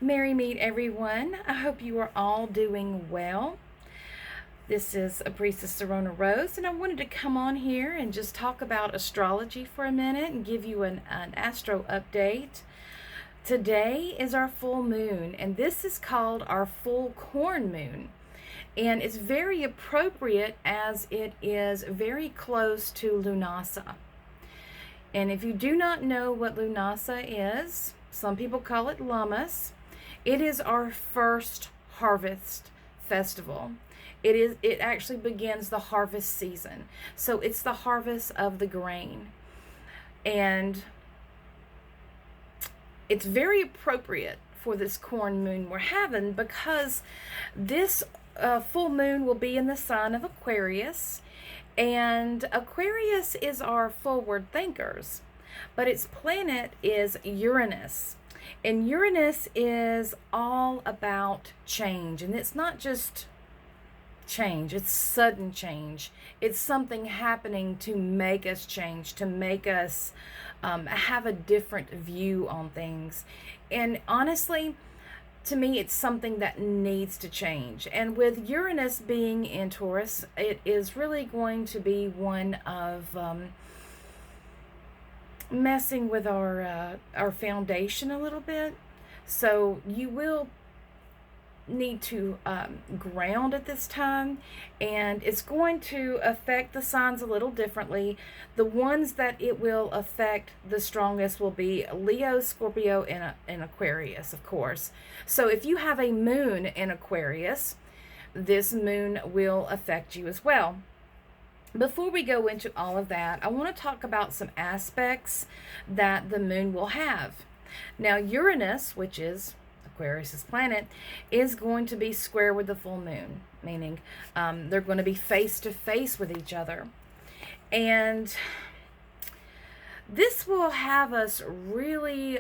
Merry meet everyone. I hope you are all doing well. This is a Priestess Serona Rose, and I wanted to come on here and just talk about astrology for a minute and give you an astro update. Today is our full moon, and this is called our full corn moon. And it's very appropriate as it is very close to Lunasa. And if you do not know what Lunasa is, some people call it Lammas. It is our first harvest festival. It actually begins the harvest season. So it's the harvest of the grain. And it's very appropriate for this corn moon we're having because this full moon will be in the sign of Aquarius. And Aquarius is our forward thinkers, but its planet is Uranus. And Uranus is all about change. And it's not just change, it's sudden change. It's something happening to make us change, to make us have a different view on things. And honestly, to me, it's something that needs to change. And with Uranus being in Taurus, it is really going to be one of messing with our foundation a little bit. So you will need to ground at this time, and it's going to affect the signs a little differently. The ones that it will affect the strongest will be Leo, Scorpio, and Aquarius, of course. So if you have a moon in Aquarius, this moon will affect you as well. Before we go into all of that, I want to talk about some aspects that the moon will have. Now, Uranus, which is Aquarius's planet, is going to be square with the full moon, meaning they're going to be face to face with each other. And this will have us really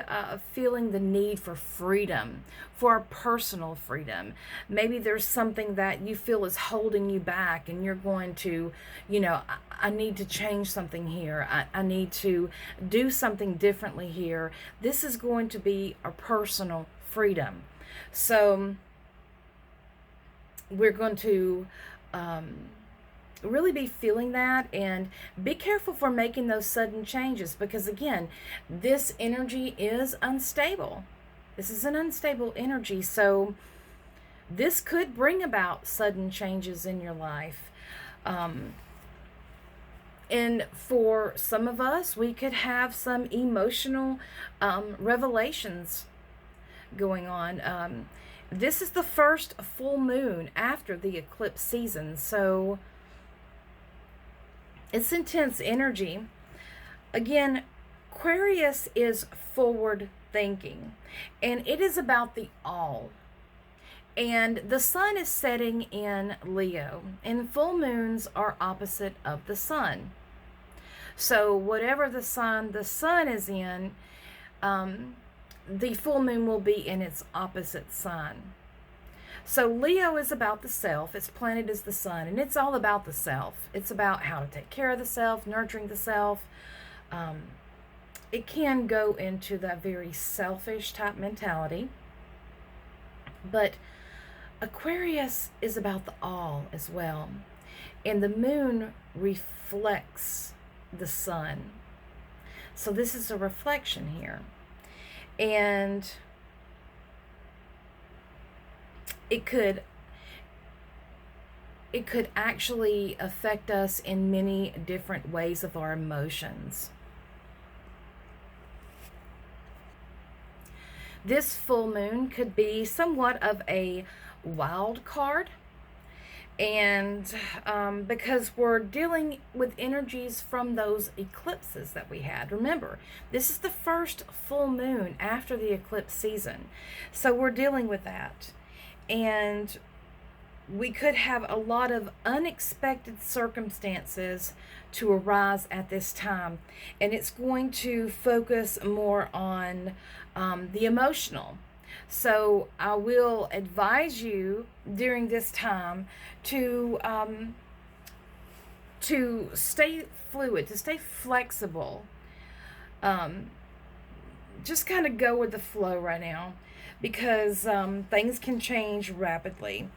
feeling the need for freedom, for our personal freedom. Maybe there's something that you feel is holding you back, and you're going to, I need to change something here. I need to do something differently here. This is going to be a personal freedom. So we're going to really be feeling that, and be careful for making those sudden changes, because again, this energy is unstable. This is an unstable energy, so this could bring about sudden changes in your life. And for some of us, we could have some emotional revelations going on. This is the first full moon after the eclipse season, so it's intense energy. Again, Aquarius is forward thinking, and it is about the all. And the sun is setting in Leo, and full moons are opposite of the sun. So whatever the sign the sun is in, the full moon will be in its opposite sign. So Leo is about the self. Its planet is the sun, and it's all about the self. It's about how to take care of the self, nurturing the self. It can go into that very selfish type mentality. But Aquarius is about the all as well. And the moon reflects the sun. So this is a reflection here. And it could actually affect us in many different ways of our emotions. This full moon could be somewhat of a wild card, and because we're dealing with energies from those eclipses that we had. Remember, this is the first full moon after the eclipse season, so we're dealing with that. And we could have a lot of unexpected circumstances to arise at this time, and it's going to focus more on the emotional. So I will advise you during this time to stay fluid, to stay flexible, just kind of go with the flow right now, because things can change rapidly.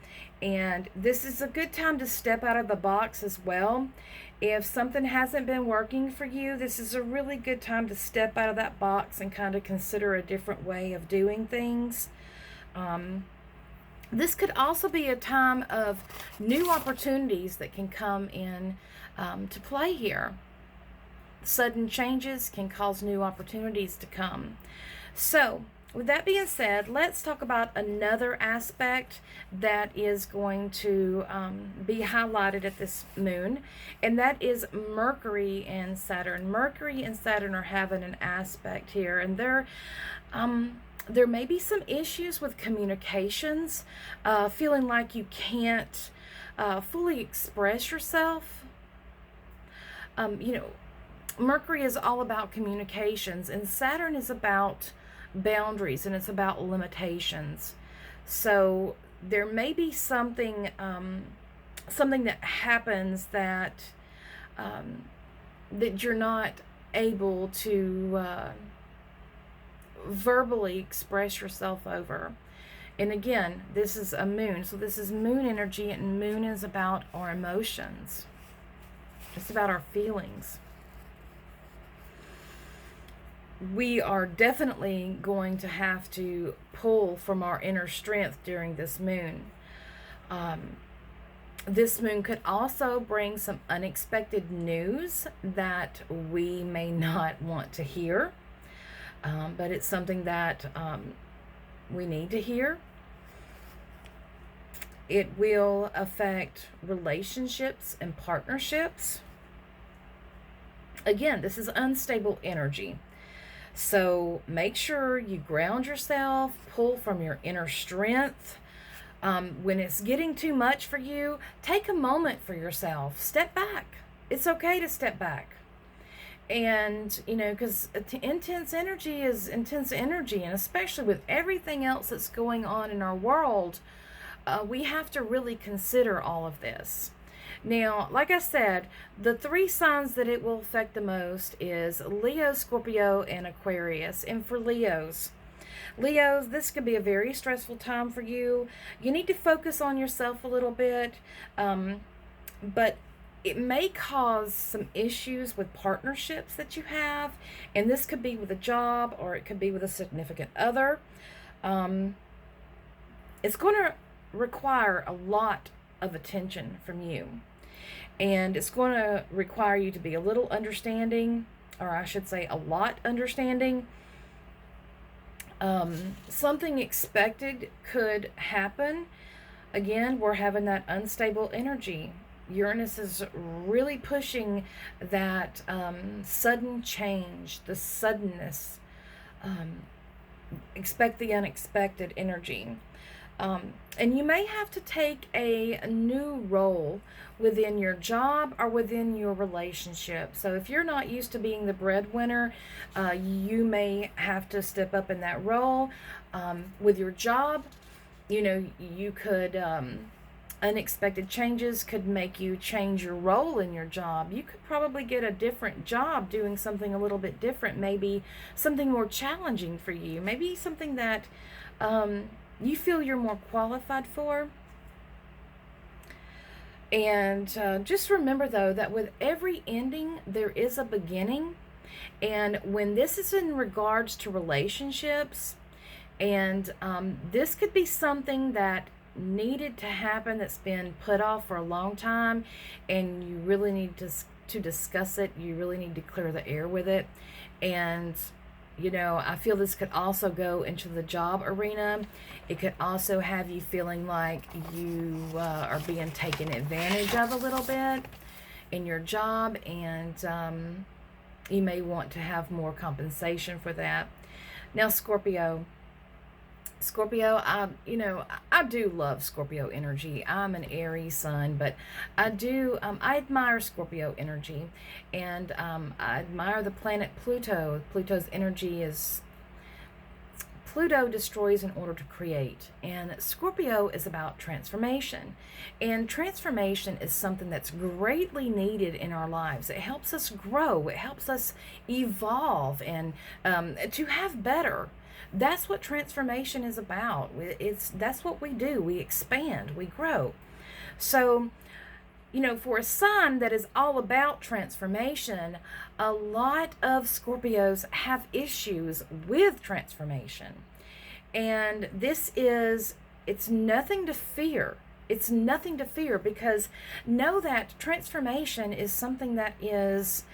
And this is a good time to step out of the box as well. If something hasn't been working for you, this is a really good time to step out of that box and kind of consider a different way of doing things. This could also be a time of new opportunities that can come in to play here. Sudden changes can cause new opportunities to come. So, with that being said, let's talk about another aspect that is going to be highlighted at this moon, and that is Mercury and Saturn. Mercury and Saturn are having an aspect here, and there may be some issues with communications, feeling like you can't fully express yourself. Mercury is all about communications, and Saturn is about boundaries, and it's about limitations. So there may be something that happens that that you're not able to verbally express yourself over. And again, this is a moon, so this is moon energy, and moon is about our emotions. It's about our feelings. We are definitely going to have to pull from our inner strength during this moon. This moon could also bring some unexpected news that we may not want to hear, but it's something that we need to hear. It will affect relationships and partnerships. Again, this is unstable energy. So make sure you ground yourself, pull from your inner strength. When it's getting too much for you, take a moment for yourself. Step back. It's okay to step back. And, because intense energy is intense energy, and especially with everything else that's going on in our world, we have to really consider all of this. Now, like I said, the 3 signs that it will affect the most is Leo, Scorpio, and Aquarius. And for Leos, this could be a very stressful time for you. You need to focus on yourself a little bit, but it may cause some issues with partnerships that you have, and this could be with a job, or it could be with a significant other. It's going to require a lot of attention from you, and it's going to require you to be a little understanding, or I should say a lot understanding. Something expected could happen. Again, we're having that unstable energy. Uranus is really pushing that sudden change, the suddenness. Expect the unexpected energy. And you may have to take a new role within your job or within your relationship. So if you're not used to being the breadwinner, you may have to step up in that role. With your job, you could, unexpected changes could make you change your role in your job. You could probably get a different job doing something a little bit different, maybe something more challenging for you, maybe something that you feel you're more qualified for. And just remember, though, that with every ending, there is a beginning. And when this is in regards to relationships, and this could be something that needed to happen, that's been put off for a long time, and you really need to discuss it. You really need to clear the air with it. And I feel this could also go into the job arena. It could also have you feeling like you are being taken advantage of a little bit in your job, and you may want to have more compensation for that. Now, Scorpio, I do love Scorpio energy. I'm an Aries sun, but I admire Scorpio energy, and I admire the planet Pluto. Pluto's energy is Pluto destroys in order to create, and Scorpio is about transformation. And transformation is something that's greatly needed in our lives. It helps us grow, it helps us evolve, and to have better. That's what transformation is about. That's what we do. We expand, we grow. So, for a sign that is all about transformation, a lot of Scorpios have issues with transformation. And it's nothing to fear. It's nothing to fear, because know that transformation is something that is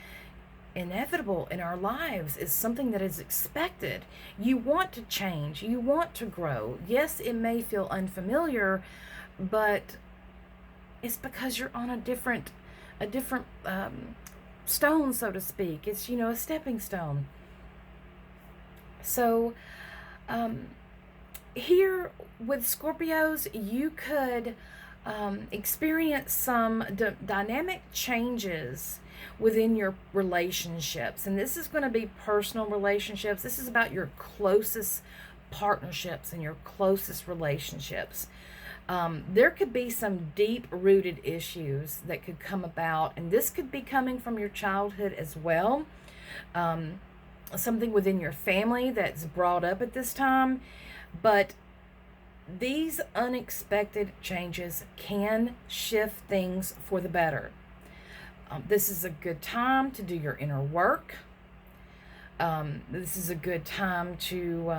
inevitable in our lives, is something that is expected. You want to change, you want to grow. Yes, it may feel unfamiliar, but it's because you're on a different stone, so to speak. It's, a stepping stone. So here with Scorpios, you could experience some dynamic changes within your relationships. And this is going to be personal relationships. This is about your closest partnerships and your closest relationships. There could be some deep-rooted issues that could come about, and this could be coming from your childhood as well. Something within your family that's brought up at this time. But these unexpected changes can shift things for the better. This is a good time to do your inner work. This is a good time to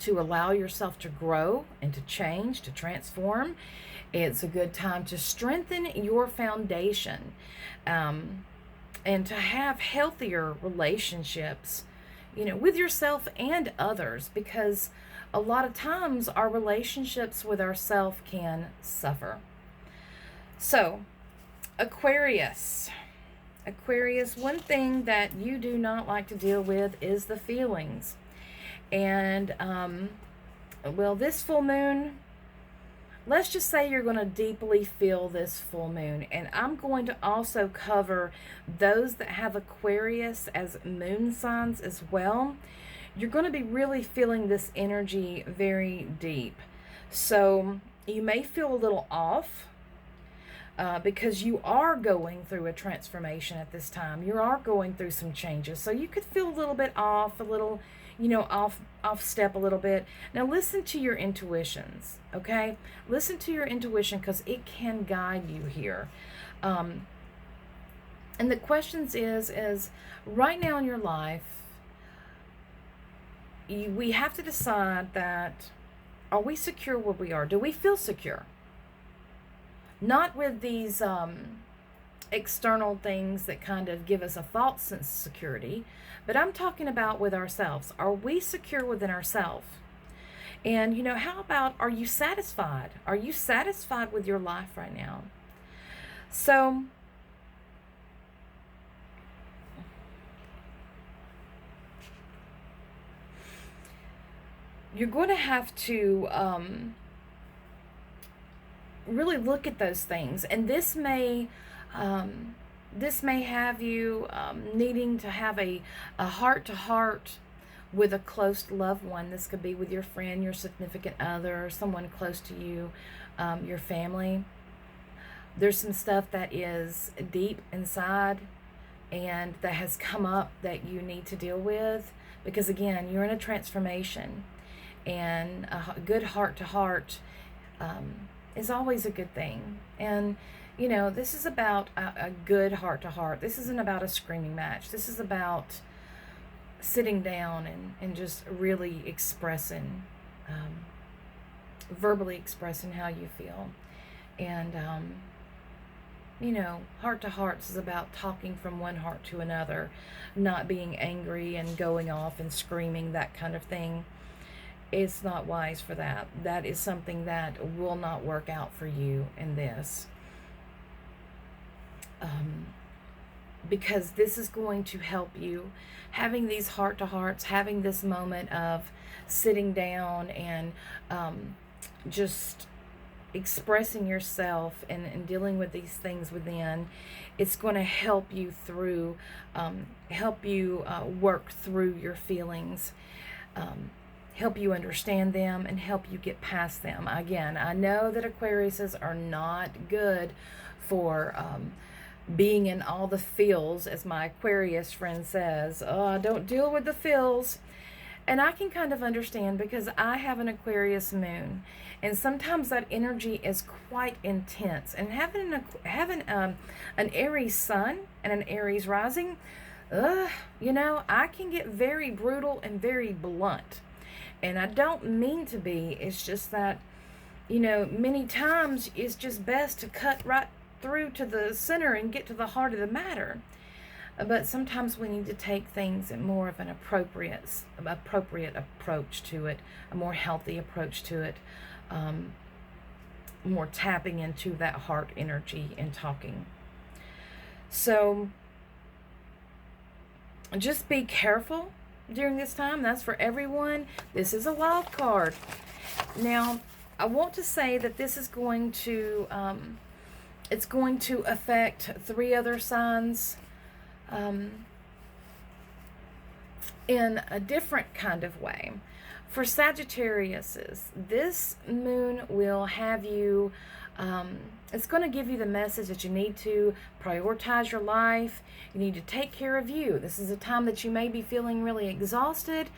allow yourself to grow and to change, to transform. It's a good time to strengthen your foundation, and to have healthier relationships, with yourself and others, because a lot of times our relationships with ourselves can suffer. So, Aquarius, one thing that you do not like to deal with is the feelings. And, this full moon, let's just say you're going to deeply feel this full moon. And I'm going to also cover those that have Aquarius as moon signs as well. You're going to be really feeling this energy very deep. So you may feel a little off, because you are going through a transformation at this time. You are going through some changes. So you could feel a little bit off, a little, off step a little bit. Now listen to your intuitions, okay? Listen to your intuition, because it can guide you here. And the questions is right now in your life, we have to decide that, are we secure where we are? Do we feel secure? Not with these external things that kind of give us a false sense of security, but I'm talking about with ourselves. Are we secure within ourselves? And, how about, are you satisfied? Are you satisfied with your life right now? So, you're going to have to really look at those things, and this may have you needing to have a heart-to-heart with a close loved one. This could be with your friend, your significant other, someone close to you, your family. There's some stuff that is deep inside and that has come up that you need to deal with, because again, you're in a transformation, and a good heart-to-heart is always a good thing. And this is about a good heart-to-heart. This isn't about a screaming match. This is about sitting down and just really expressing, verbally expressing how you feel. And, heart-to-heart is about talking from one heart to another, not being angry and going off and screaming, that kind of thing. It's not wise for that. That is something that will not work out for you in this. Because this is going to help you, having these heart-to-hearts, having this moment of sitting down and just expressing yourself and dealing with these things within. It's going to help you through, work through your feelings. help you understand them and help you get past them. Again, I know that Aquariuses are not good for being in all the feels, as my Aquarius friend says. Oh, don't deal with the feels. And I can kind of understand, because I have an Aquarius moon, and sometimes that energy is quite intense. And having an Aries sun and an Aries rising, I can get very brutal and very blunt. And I don't mean to be. It's just that, many times it's just best to cut right through to the center and get to the heart of the matter. But sometimes we need to take things in more of an appropriate approach to it, a more healthy approach to it, more tapping into that heart energy and talking. So just be careful during this time. That's for everyone. This is a wild card. Now, I want to say that this is going to it's going to affect 3 other signs in a different kind of way. For Sagittariuses, this moon will have you, it's going to give you the message that you need to prioritize your life. You need to take care of you. This is a time that you may be feeling really exhausted.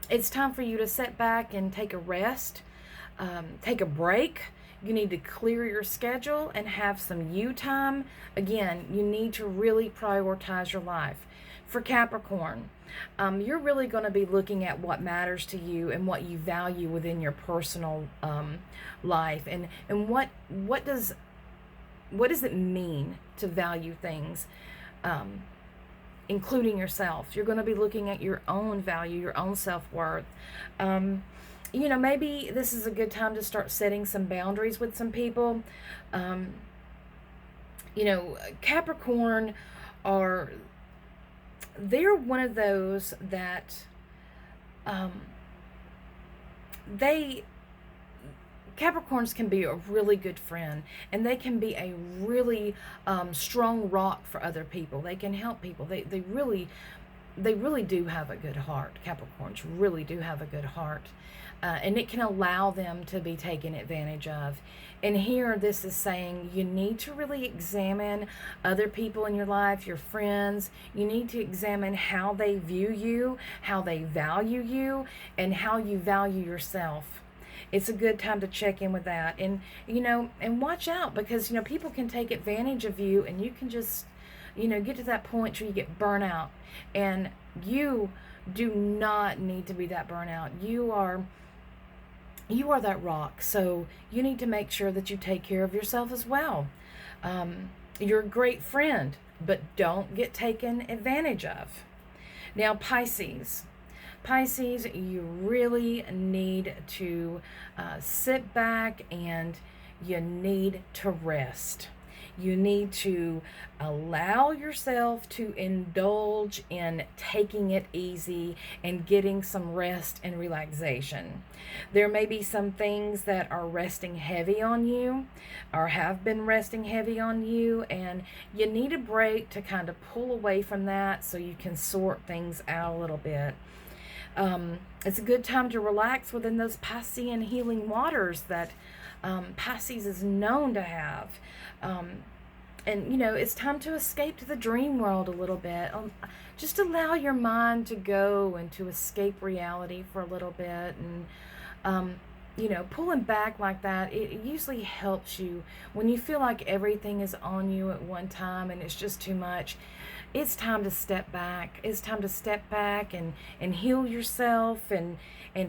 It's time for you to sit back and take a rest, take a break. You need to clear your schedule and have some you time. Again, you need to really prioritize your life. For Capricorn, you're really going to be looking at what matters to you and what you value within your personal life, and what does it mean to value things, including yourself. You're going to be looking at your own value, your own self-worth. Maybe this is a good time to start setting some boundaries with some people. Capricorn they're one of those that Capricorns can be a really good friend, and they can be a really strong rock for other people. They can help people. They really do have a good heart. Capricorns really do have a good heart. And it can allow them to be taken advantage of. And here this is saying you need to really examine other people in your life, your friends. You need to examine how they view you, how they value you, and how you value yourself. It's a good time to check in with that. And, and watch out, because, people can take advantage of you, and you can just, get to that point where you get burnt out. And you do not need to be that burnout. You are that rock. So you need to make sure that you take care of yourself as well. You're a great friend, but don't get taken advantage of. Now, Pisces, you really need to sit back, and you need to rest. You need to allow yourself to indulge in taking it easy and getting some rest and relaxation. There may be some things that are resting heavy on you, or have been resting heavy on you, and you need a break to kind of pull away from that so you can sort things out a little bit. It's a good time to relax within those Piscean healing waters that Pisces is known to have. And it's time to escape to the dream world a little bit. Just allow your mind to go and to escape reality for a little bit. And pulling back like that, it usually helps you when you feel like everything is on you at one time and it's just too much. It's time to step back. It's time to step back and heal yourself and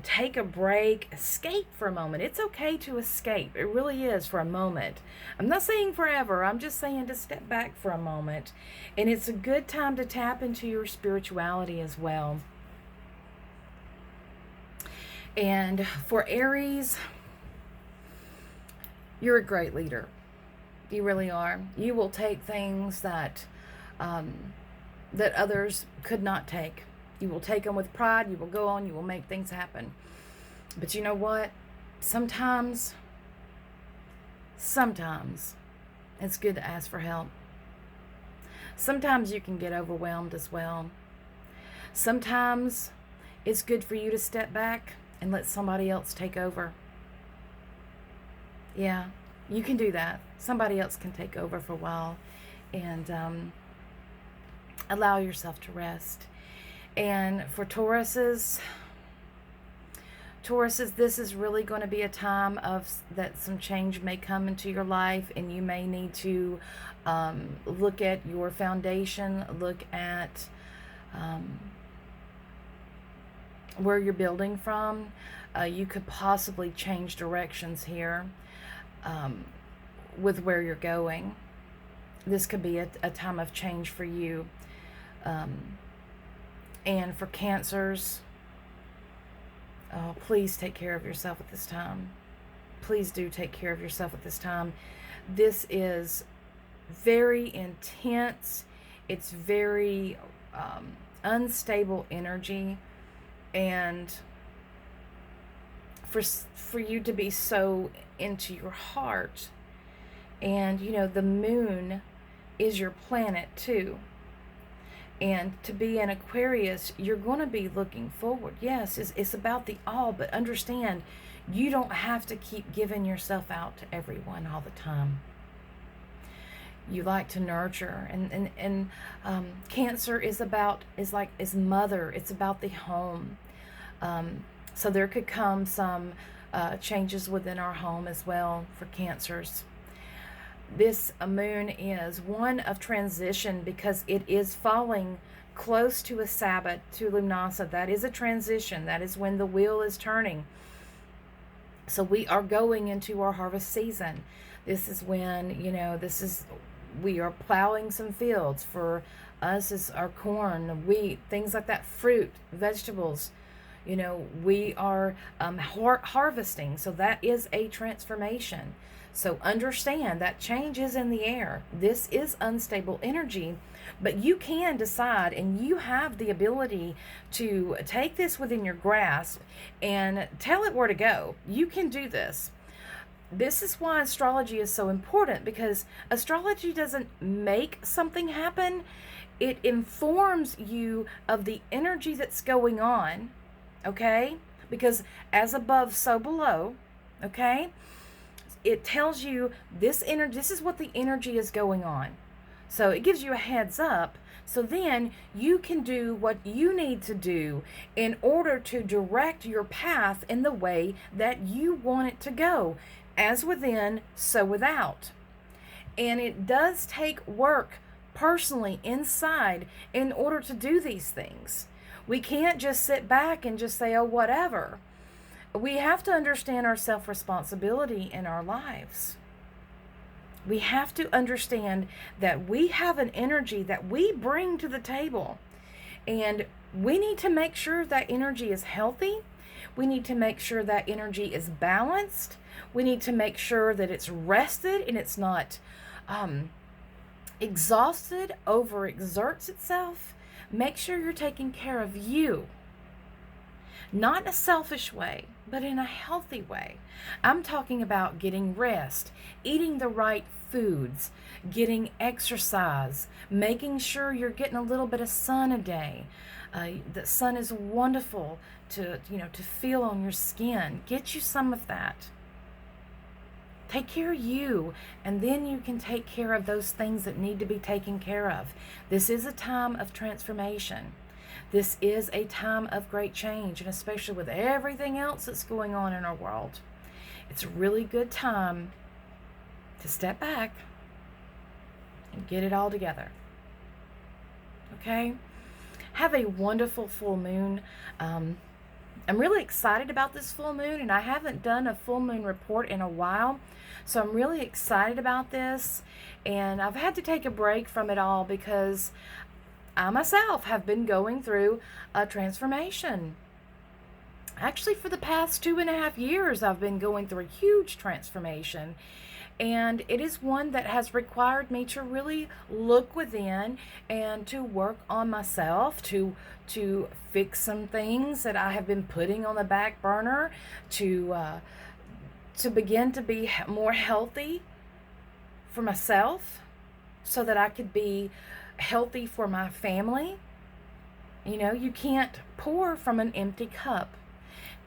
take a break. Escape for a moment. It's okay to escape. It really is, for a moment. I'm not saying forever. I'm just saying to step back for a moment. And it's a good time to tap into your spirituality as well. And for Aries, you're a great leader. You really are. You will take things that others could not take. You will take them with pride. You will go on. You will make things happen. But you know what? Sometimes it's good to ask for help. Sometimes you can get overwhelmed as well. Sometimes it's good for you to step back and let somebody else take over. Yeah, you can do that. Somebody else can take over for a while and allow yourself to rest. And for Tauruses, this is really going to be a time of that some change may come into your life, and you may need to look at your foundation, look at where you're building from. You could possibly change directions here with where you're going. This could be a time of change for you. And for Cancers, please take care of yourself at this time. Please do take care of yourself at this time. This is very intense. It's very unstable energy. And for you to be so into your heart, and the moon is your planet too, and to be an Aquarius, you're going to be looking forward. Yes, it's about the all, but understand, you don't have to keep giving yourself out to everyone all the time. You like to nurture, and Cancer is mother. It's about the home. So there could come some changes within our home as well for Cancers. This moon is one of transition because it is falling close to a Sabbath, to Lunasa. That is a transition. That is when the wheel is turning. So we are going into our harvest season. This is when, we are plowing some fields. For us, is our corn, wheat, things like that, fruit, vegetables. We are harvesting. So that is a transformation. So understand that change is in the air. This is unstable energy, but you can decide, and you have the ability to take this within your grasp and tell it where to go. You can do this. This is why astrology is so important, because astrology doesn't make something happen. It informs you of the energy that's going on, okay? Because as above, so below, okay? It tells you this is what the energy is going on. So it gives you a heads up. So then you can do what you need to do in order to direct your path in the way that you want it to go. As within, so without. And it does take work personally inside in order to do these things. We can't just sit back and just say, oh, whatever. We have to understand our self-responsibility in our lives. We have to understand that we have an energy that we bring to the table. And we need to make sure that energy is healthy. We need to make sure that energy is balanced. We need to make sure that it's rested and it's not exhausted, overexerts itself. Make sure you're taking care of you. Not in a selfish way, but in a healthy way. I'm talking about getting rest, eating the right foods, getting exercise, making sure you're getting a little bit of sun a day. The sun is wonderful to feel on your skin. Get you some of that. Take care of you, and then you can take care of those things that need to be taken care of. This is a time of transformation. This is a time of great change, and especially with everything else that's going on in our world. It's a really good time to step back and get it all together. Okay? Have a wonderful full moon. I'm really excited about this full moon, and I haven't done a full moon report in a while. So I'm really excited about this, and I've had to take a break from it all because I myself have been going through a transformation. Actually, for the past 2.5 years, I've been going through a huge transformation. And it is one that has required me to really look within and to work on myself, to fix some things that I have been putting on the back burner, to begin to be more healthy for myself so that I could be healthy for my family. You know, you can't pour from an empty cup.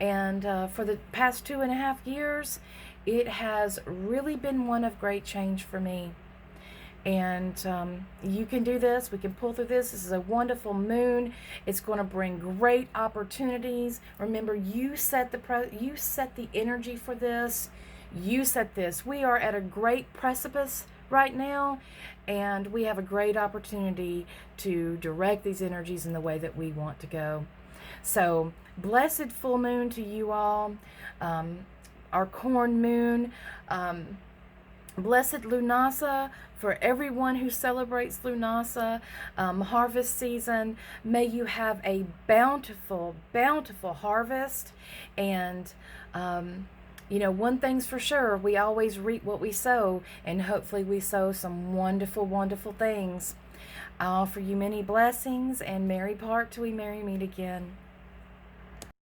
And for the past 2.5 years, it has really been one of great change for me. And you can do this. We can pull through this. This is a wonderful moon. It's going to bring great opportunities. Remember, you set the energy for this. You set this. We are at a great precipice right now, and we have a great opportunity to direct these energies in the way that we want to go. So, blessed full moon to you all. Our corn moon. Blessed Lunasa for everyone who celebrates Lunasa, harvest season. May you have a bountiful, bountiful harvest. And, you know, one thing's for sure, we always reap what we sow, and hopefully we sow some wonderful, wonderful things. I offer you many blessings, and merry part till we merry meet again.